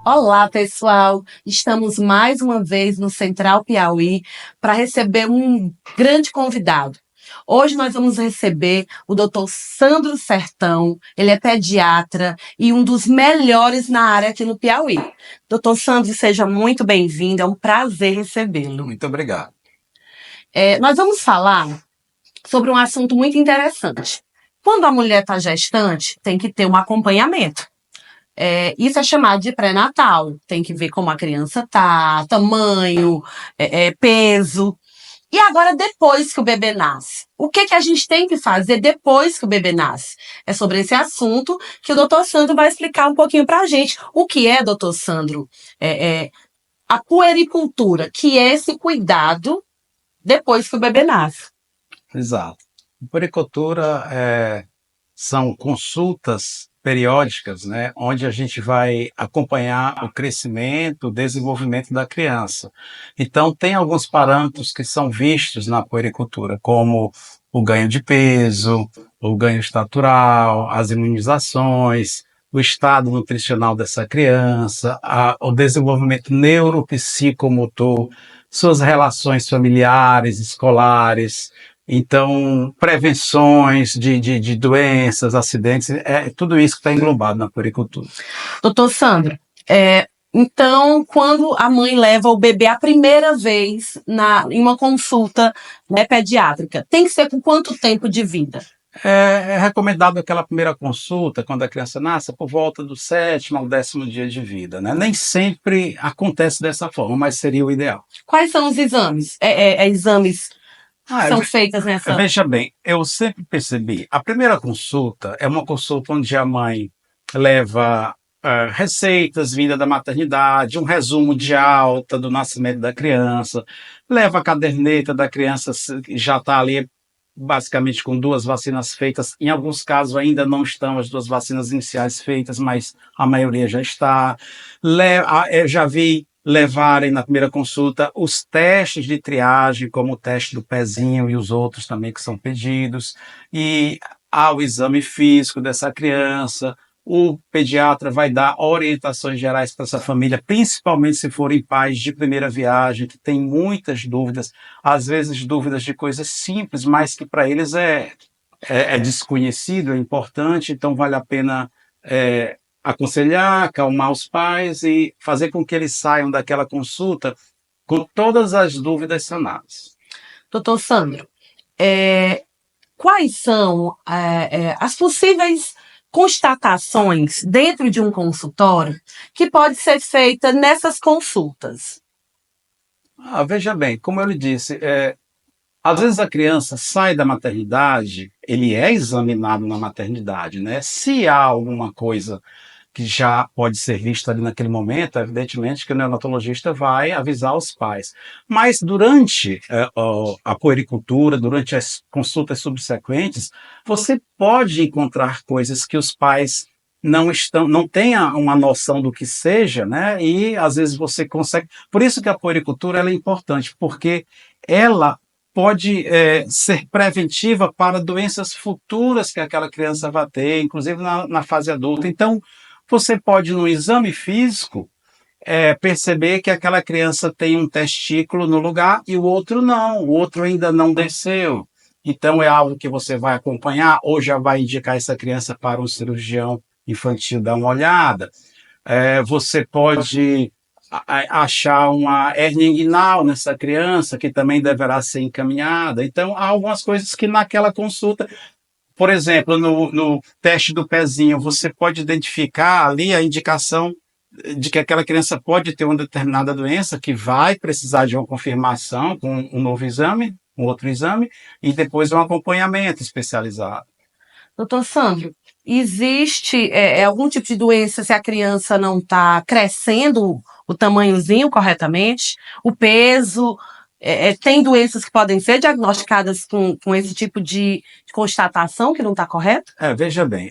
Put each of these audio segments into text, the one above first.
Olá, pessoal! Estamos mais uma vez no Central Piauí para receber um grande convidado. Hoje nós vamos receber o Dr. Sandro Sertão. Ele é pediatra e um dos melhores na área aqui no Piauí. Dr. Sandro, seja muito bem-vindo. É um prazer recebê-lo. Muito obrigado. Nós vamos falar sobre um assunto muito interessante. Quando a mulher está gestante, tem que ter um acompanhamento. Isso é chamado de pré-natal. Tem que ver como a criança tá, tamanho, peso. E agora, depois que o bebê nasce, o que a gente tem que fazer depois que o bebê nasce? É sobre esse assunto que o doutor Sandro vai explicar um pouquinho pra gente. O que é, doutor Sandro? A puericultura, que é esse cuidado depois que o bebê nasce. Exato. Puericultura são consultas periódicas, né, onde a gente vai acompanhar o crescimento, o desenvolvimento da criança. Então, tem alguns parâmetros que são vistos na puericultura, como o ganho de peso, o ganho estatural, as imunizações, o estado nutricional dessa criança, o desenvolvimento neuropsicomotor, suas relações familiares, escolares. Então, prevenções de doenças, acidentes, tudo isso que está englobado na puericultura. Doutor Sandro, então, quando a mãe leva o bebê a primeira vez em uma consulta, né, pediátrica, tem que ser com quanto tempo de vida? É recomendado aquela primeira consulta, quando a criança nasce, por volta do 7º ao 10º dia de vida, né? Nem sempre acontece dessa forma, mas seria o ideal. Quais são os exames? Exames que são feitos nessa... Veja bem, eu sempre percebi, a primeira consulta é uma consulta onde a mãe leva receitas vindas da maternidade, um resumo de alta do nascimento da criança, leva a caderneta da criança, já está ali basicamente com 2 vacinas feitas. Em alguns casos ainda não estão as 2 vacinas iniciais feitas, mas a maioria já está. Eu já vi levarem na primeira consulta os testes de triagem, como o teste do pezinho e os outros também que são pedidos, e há o exame físico dessa criança. O pediatra vai dar orientações gerais para essa família, principalmente se forem pais de primeira viagem, que têm muitas dúvidas, às vezes dúvidas de coisas simples, mas que para eles é desconhecido, é importante, então vale a pena aconselhar, acalmar os pais e fazer com que eles saiam daquela consulta com todas as dúvidas sanadas. Doutor Sandro, quais são as possíveis constatações dentro de um consultório que pode ser feita nessas consultas? Veja bem, como eu lhe disse, às vezes a criança sai da maternidade, ele é examinado na maternidade, né? Se há alguma coisa que já pode ser vista ali naquele momento, evidentemente que o neonatologista vai avisar os pais. Mas durante a puericultura, durante as consultas subsequentes, você pode encontrar coisas que os pais não tenham uma noção do que seja, né? E às vezes você consegue. Por isso que a puericultura ela é importante, porque ela pode ser preventiva para doenças futuras que aquela criança vai ter, inclusive na fase adulta. Então, você pode, no exame físico, perceber que aquela criança tem um testículo no lugar e o outro não, o outro ainda não desceu. Então, é algo que você vai acompanhar ou já vai indicar essa criança para um cirurgião infantil dar uma olhada. Você pode achar uma hérnia inguinal nessa criança, que também deverá ser encaminhada. Então, há algumas coisas que naquela consulta, por exemplo, no teste do pezinho, você pode identificar ali a indicação de que aquela criança pode ter uma determinada doença que vai precisar de uma confirmação com um novo exame, um outro exame, e depois um acompanhamento especializado. Doutor Sandro, existe algum tipo de doença se a criança não está crescendo o tamanhozinho corretamente, o peso? Tem doenças que podem ser diagnosticadas com esse tipo de constatação que não está correto? Veja bem,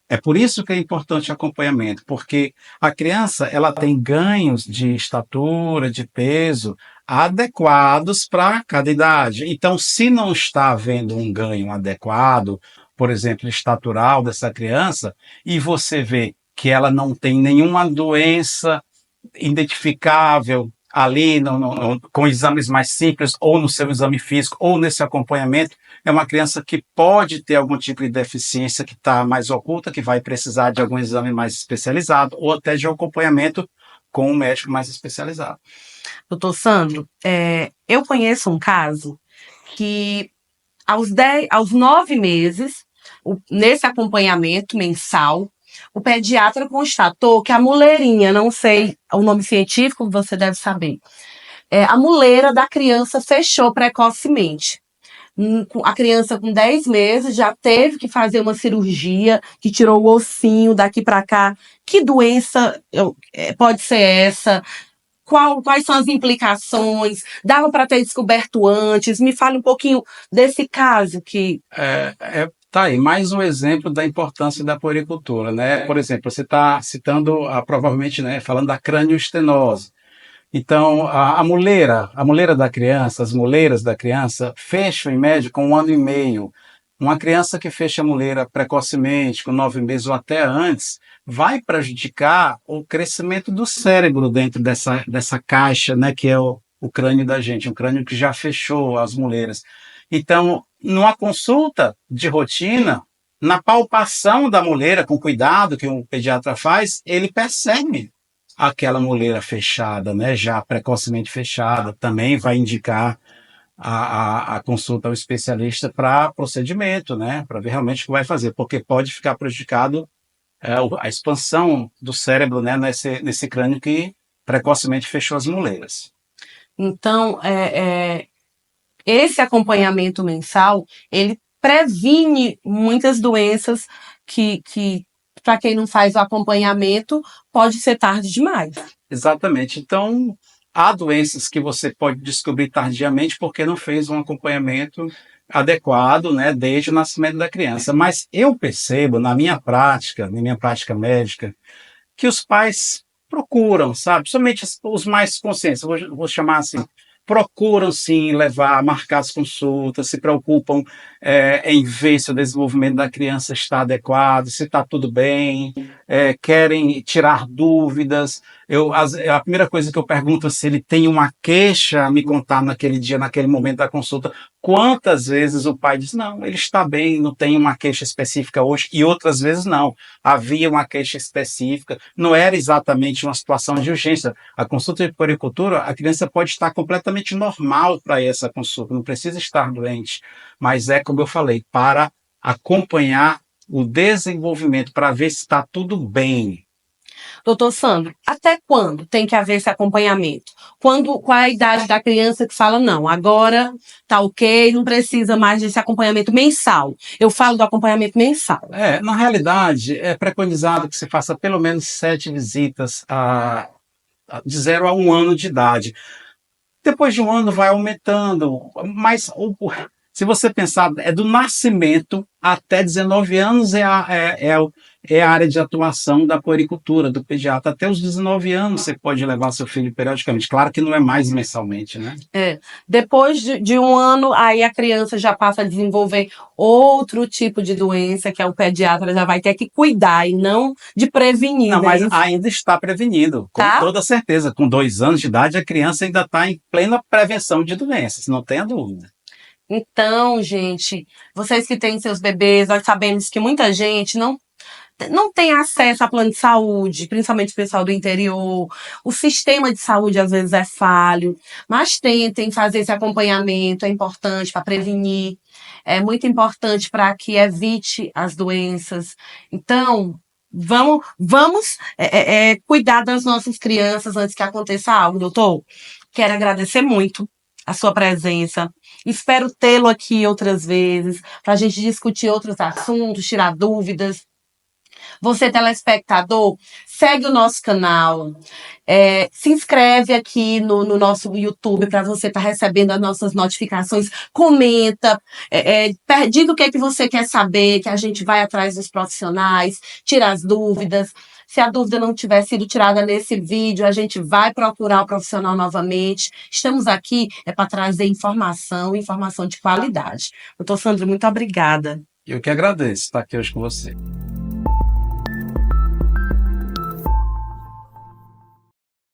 é por isso que é importante o acompanhamento, porque a criança ela tem ganhos de estatura, de peso adequados para cada idade. Então, se não está havendo um ganho adequado, por exemplo, estatural dessa criança, e você vê que ela não tem nenhuma doença identificável ali com exames mais simples, ou no seu exame físico, ou nesse acompanhamento, é uma criança que pode ter algum tipo de deficiência que está mais oculta, que vai precisar de algum exame mais especializado, ou até de um acompanhamento com um médico mais especializado. Doutor Sandro, eu conheço um caso que aos 9 meses, nesse acompanhamento mensal, o pediatra constatou que a muleirinha, não sei o nome científico, você deve saber, a muleira da criança fechou precocemente. A criança com 10 meses já teve que fazer uma cirurgia que tirou o ossinho daqui para cá. Que doença pode ser essa? Quais são as implicações? Dava para ter descoberto antes? Me fale um pouquinho desse caso que... Tá aí, mais um exemplo da importância da puericultura, né? Por exemplo, você está citando, provavelmente, né, falando da cranioestenose. Então, a muleira da criança, as muleiras da criança fecham em média com 1 ano e meio. Uma criança que fecha a muleira precocemente, com 9 meses ou até antes, vai prejudicar o crescimento do cérebro dentro dessa caixa, né, que é o crânio da gente, um crânio que já fechou as muleiras. Então, numa consulta de rotina, na palpação da muleira, com cuidado que um pediatra faz, ele percebe aquela muleira fechada, né, já precocemente fechada, também vai indicar a consulta ao especialista para procedimento, né, para ver realmente o que vai fazer, porque pode ficar prejudicado a expansão do cérebro, né, nesse crânio que precocemente fechou as muleiras. Então, esse acompanhamento mensal, ele previne muitas doenças que para quem não faz o acompanhamento, pode ser tarde demais. Exatamente. Então, há doenças que você pode descobrir tardiamente porque não fez um acompanhamento adequado, né, desde o nascimento da criança. Mas eu percebo na minha prática médica, que os pais procuram, sabe? Somente os mais conscientes, vou chamar assim, procuram sim marcar as consultas, se preocupam em ver se o desenvolvimento da criança está adequado, se está tudo bem, querem tirar dúvidas. A primeira coisa que eu pergunto é se ele tem uma queixa a me contar naquele dia, naquele momento da consulta. Quantas vezes o pai diz, não, ele está bem, não tem uma queixa específica hoje, e outras vezes não. Havia uma queixa específica, não era exatamente uma situação de urgência. A consulta de puericultura, a criança pode estar completamente normal para essa consulta, não precisa estar doente, mas como eu falei, para acompanhar o desenvolvimento, para ver se está tudo bem. Doutor Sandro, até quando tem que haver esse acompanhamento? Qual é a idade da criança que fala, não, agora tá ok, não precisa mais desse acompanhamento mensal? Eu falo do acompanhamento mensal. Na realidade, é preconizado que se faça pelo menos 7 visitas de 0 a 1 ano de idade. Depois de 1 ano vai aumentando, mas se você pensar, do nascimento até 19 anos é a área de atuação da puericultura, do pediatra. Até os 19 anos você pode levar seu filho periodicamente. Claro que não é mais mensalmente, né? Depois de 1 ano, aí a criança já passa a desenvolver outro tipo de doença, que o pediatra já vai ter que cuidar e não de prevenir. Não, mas ainda está prevenido, com toda certeza. Com 2 anos de idade, a criança ainda está em plena prevenção de doenças, não tenha dúvida. Então, gente, vocês que têm seus bebês, nós sabemos que muita gente não tem acesso a plano de saúde, principalmente o pessoal do interior. O sistema de saúde às vezes é falho, mas tentem fazer esse acompanhamento, é importante para prevenir, é muito importante para que evite as doenças. Então, vamos cuidar das nossas crianças antes que aconteça algo, doutor. Quero agradecer muito a sua presença. Espero tê-lo aqui outras vezes, para a gente discutir outros assuntos, tirar dúvidas. Você, telespectador, segue o nosso canal, se inscreve aqui no nosso YouTube para você estar recebendo as nossas notificações, comenta, diga o que você quer saber, que a gente vai atrás dos profissionais, tira as dúvidas. Se a dúvida não tiver sido tirada nesse vídeo, a gente vai procurar o profissional novamente. Estamos aqui para trazer informação de qualidade. Doutor Sandro, muito obrigada. Eu que agradeço estar aqui hoje com você.